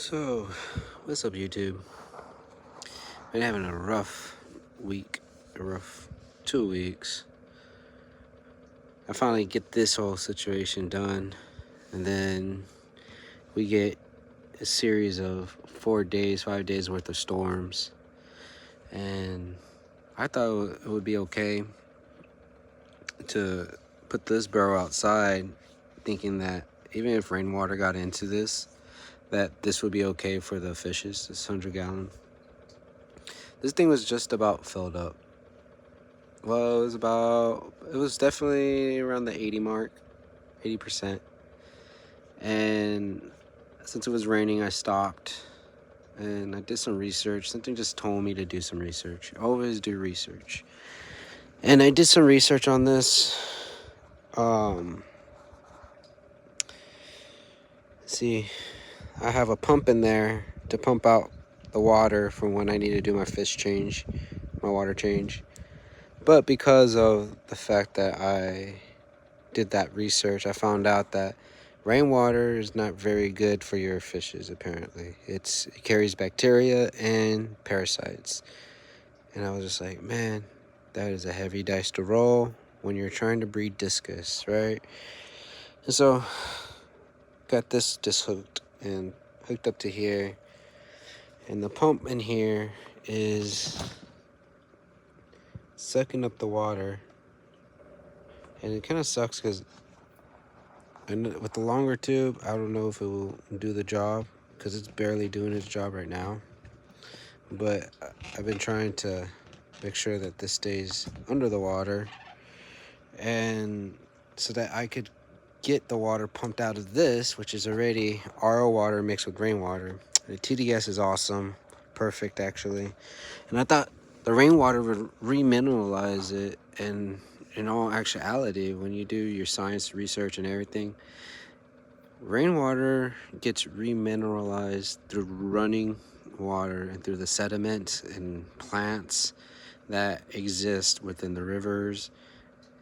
So, what's up, YouTube? Been having a rough week, a rough 2 weeks. I finally get this whole situation done, and then we get a series of 4 days, 5 days worth of storms. And I thought it would be okay to put this barrel outside, thinking that even if rainwater got into this, that this would be okay for the fishes, this 100-gallon. This thing was just about filled up. Well, it was definitely around the 80 mark, 80%. And since it was raining, I stopped and I did some research. Something just told me to do some research. Always do research. And I did some research on this. See, I have a pump in there to pump out the water from when I need to do my fish change, my water change. But because of the fact that I did that research, I found out that rainwater is not very good for your fishes, apparently. It carries bacteria and parasites. And I was just like, man, that is a heavy dice to roll when you're trying to breed discus, right? And so, got this just hooked up to here. And the pump in here is sucking up the water. And it kind of sucks because with the longer tube, I don't know if it will do the job because it's barely doing its job right now. But I've been trying to make sure that this stays under the water, and so that I could get the water pumped out of this, which is already RO water mixed with rainwater. The TDS is awesome, perfect actually. And I thought the rainwater would remineralize it, and in all actuality, when you do your science research and everything, rainwater gets remineralized through running water and through the sediment and plants that exist within the rivers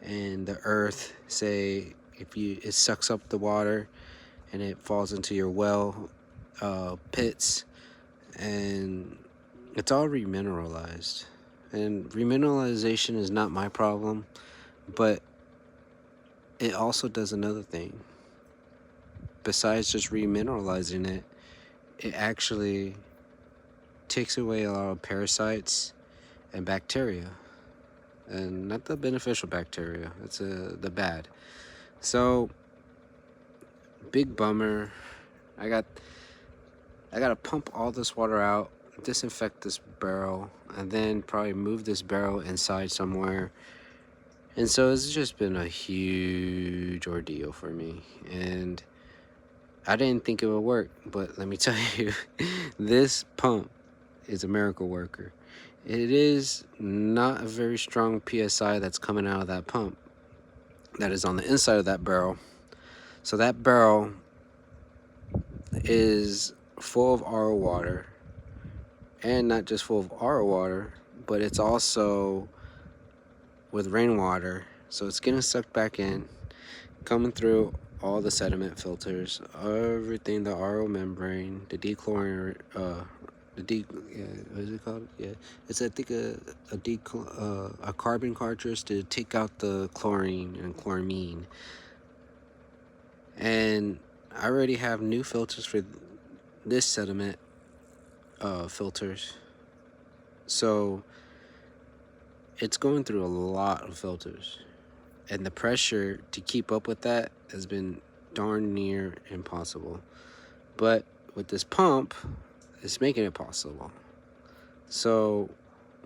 and the earth. Say if it sucks up the water and it falls into your well pits, and it's all remineralized. And remineralization is not my problem, but it also does another thing. Besides just remineralizing it, it actually takes away a lot of parasites and bacteria, and not the beneficial bacteria. It's the bad. So big bummer. I gotta pump all this water out, disinfect this barrel, and then probably move this barrel inside somewhere. And so it's just been a huge ordeal for me, and I didn't think it would work, but let me tell you, this pump is a miracle worker. It is not a very strong PSI that's coming out of that pump that is on the inside of that barrel. So that barrel is full of RO water, and not just full of RO water, but it's also with rainwater. So it's getting sucked back in, coming through all the sediment filters, everything, the RO membrane, the dechlorine, what is it called? Yeah, it's I think a carbon cartridge to take out the chlorine and chloramine. And I already have new filters for this sediment filters, so it's going through a lot of filters, and the pressure to keep up with that has been darn near impossible. But with this pump, it's making it possible. So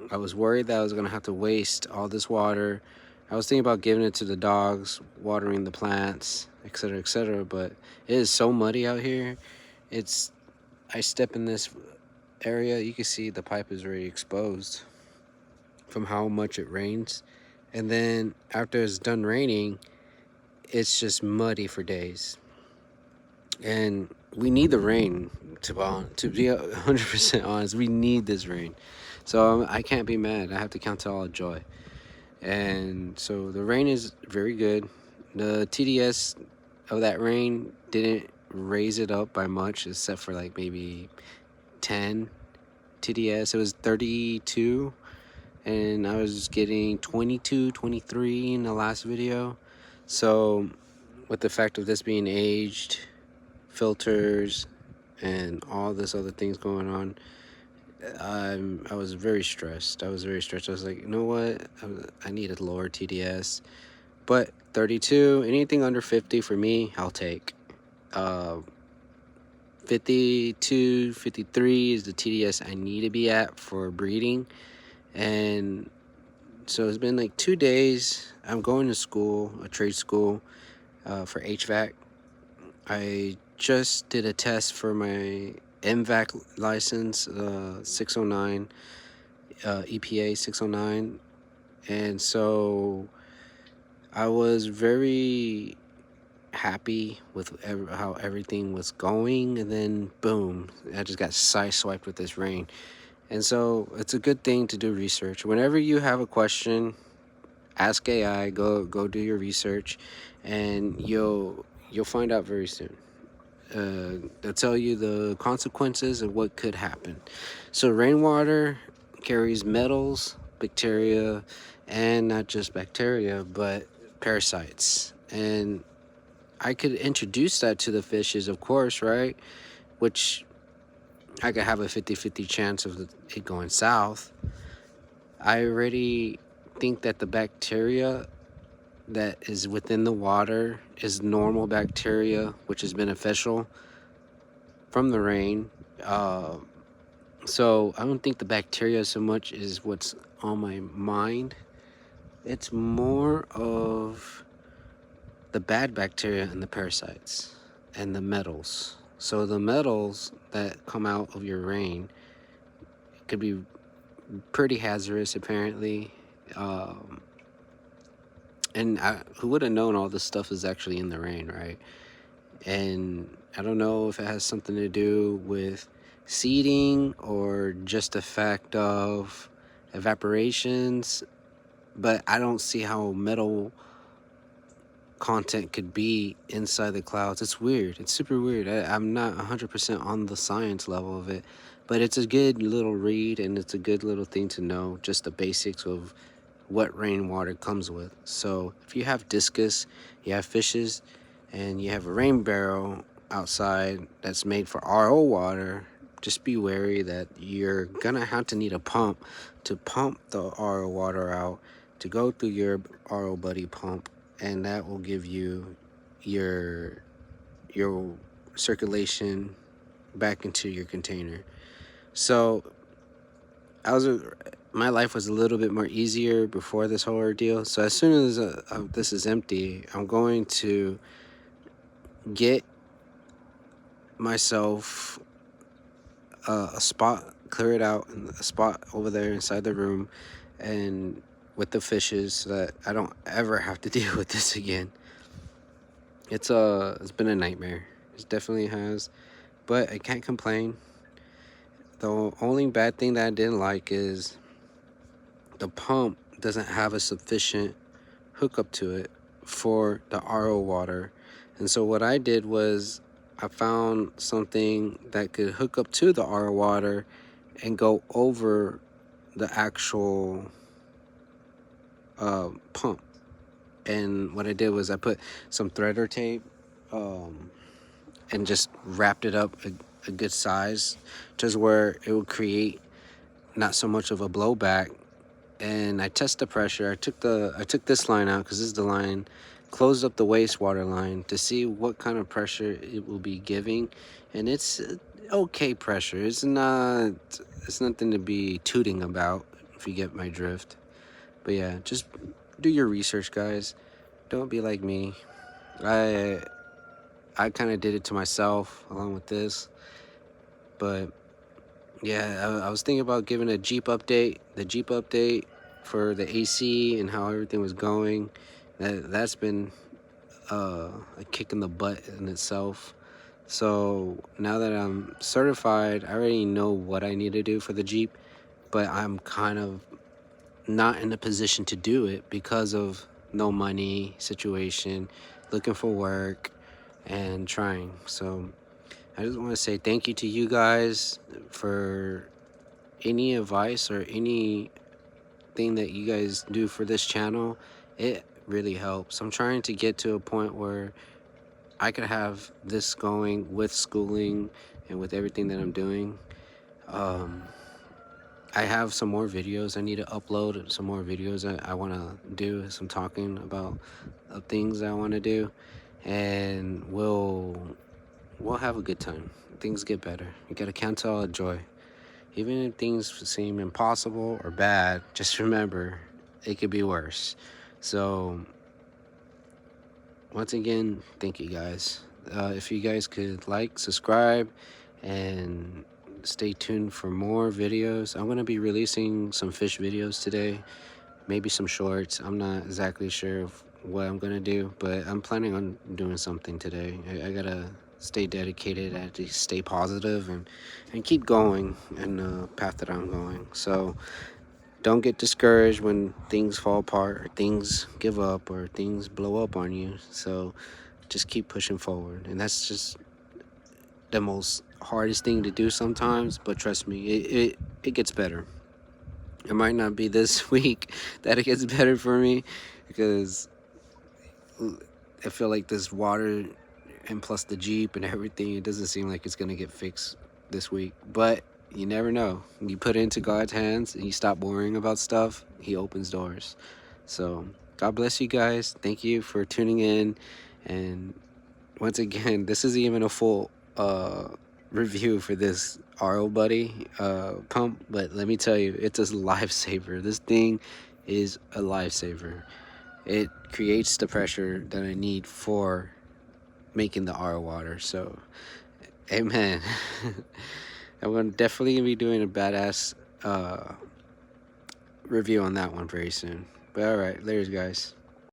I was worried that I was going to have to waste all this water. I was thinking about giving it to the dogs, watering the plants, etc., but it is so muddy out here. I step in this area, you can see the pipe is already exposed from how much it rains. And then after it's done raining, it's just muddy for days. And we need the rain, to be 100% honest. We need this rain. So I can't be mad. I have to count it all joy. And so the rain is very good. The TDS of that rain didn't raise it up by much, except for like maybe 10 TDS. It was 32, and I was getting 22, 23 in the last video. So with the fact of this being aged, filters, and all this other things going on, I was very stressed. I was like, you know what? I need a lower TDS. But 32, anything under 50 for me, I'll take. 52, 53 is the TDS I need to be at for breeding. And so it's been like 2 days. I'm going to school, a trade school, for HVAC. I just did a test for my MVAC license, 609, EPA 609. And so I was very happy with how everything was going, and then boom, I just got sideswiped with this rain. And so it's a good thing to do research. Whenever you have a question, ask AI, go do your research, and you'll find out very soon. They'll tell you the consequences of what could happen. So rainwater carries metals, bacteria, and not just bacteria, but parasites. And I could introduce that to the fishes, of course, right? Which I could have a 50-50 chance of it going south. I already think that the bacteria that is within the water is normal bacteria, which is beneficial from the rain. So I don't think the bacteria so much is what's on my mind. It's more of the bad bacteria and the parasites and the metals. So the metals that come out of your rain could be pretty hazardous, apparently. And who would have known all this stuff is actually in the rain, right? And I don't know if it has something to do with seeding or just the fact of evaporations, but I don't see how metal content could be inside the clouds. It's weird. It's super weird. I'm not 100% on the science level of it, but it's a good little read, and it's a good little thing to know, just the basics of what rainwater comes with. So if you have discus, you have fishes, and you have a rain barrel outside that's made for RO water, just be wary that you're gonna have to need a pump to pump the RO water out, to go through your RO buddy pump, and that will give you your circulation back into your container. So my life was a little bit more easier before this whole ordeal. So as soon as this is empty, I'm going to get myself a spot, clear it out, and a spot over there inside the room, and with the fishes, so that I don't ever have to deal with this again. It's been a nightmare. It definitely has, but I can't complain. The only bad thing that I didn't like is the pump doesn't have a sufficient hookup to it for the RO water. And so what I did was I found something that could hook up to the RO water and go over the actual pump. And what I did was I put some threader tape and just wrapped it up a good size, just where it would create not so much of a blowback. And I test the pressure. I took this line out, because this is the line, closed up the wastewater line to see what kind of pressure it will be giving, and it's okay pressure. It's nothing to be tooting about, if you get my drift. But yeah, just do your research, guys. Don't be like me. I kind of did it to myself along with this, but yeah, I was thinking about giving a Jeep update, the Jeep update for the AC and how everything was going. That's been a kick in the butt in itself. So now that I'm certified, I already know what I need to do for the Jeep, but I'm kind of not in a position to do it because of no money situation, looking for work, and trying. So I just want to say thank you to you guys for any advice or anything that you guys do for this channel. It really helps. I'm trying to get to a point where I could have this going with schooling and with everything that I'm doing. I have some more videos I need to upload, some more videos I want to do, some talking about things I want to do, and we'll have a good time. Things get better. You gotta count it all a joy. Even if things seem impossible or bad, just remember it could be worse. So once again, thank you guys. If you guys could like, subscribe, and stay tuned for more videos. I'm gonna be releasing some fish videos today, maybe some shorts. I'm not exactly sure of what I'm gonna do, but I'm planning on doing something today. I gotta stay dedicated, I have to stay positive and keep going in the path that I'm going. So don't get discouraged when things fall apart or things give up or things blow up on you. So just keep pushing forward. And that's just the most hardest thing to do sometimes, but trust me, it gets better. It might not be this week that it gets better for me, because I feel like this water and plus the Jeep and everything, it doesn't seem like it's gonna get fixed this week. But you never know. When you put it into God's hands and you stop worrying about stuff, He opens doors. So God bless you guys. Thank you for tuning in. And once again, this isn't even a full review for this RO Buddy pump, but let me tell you, it's a lifesaver. This thing is a lifesaver. It creates the pressure that I need for making the RO water. So amen. I'm definitely gonna be doing a badass review on that one very soon. But all right, later guys.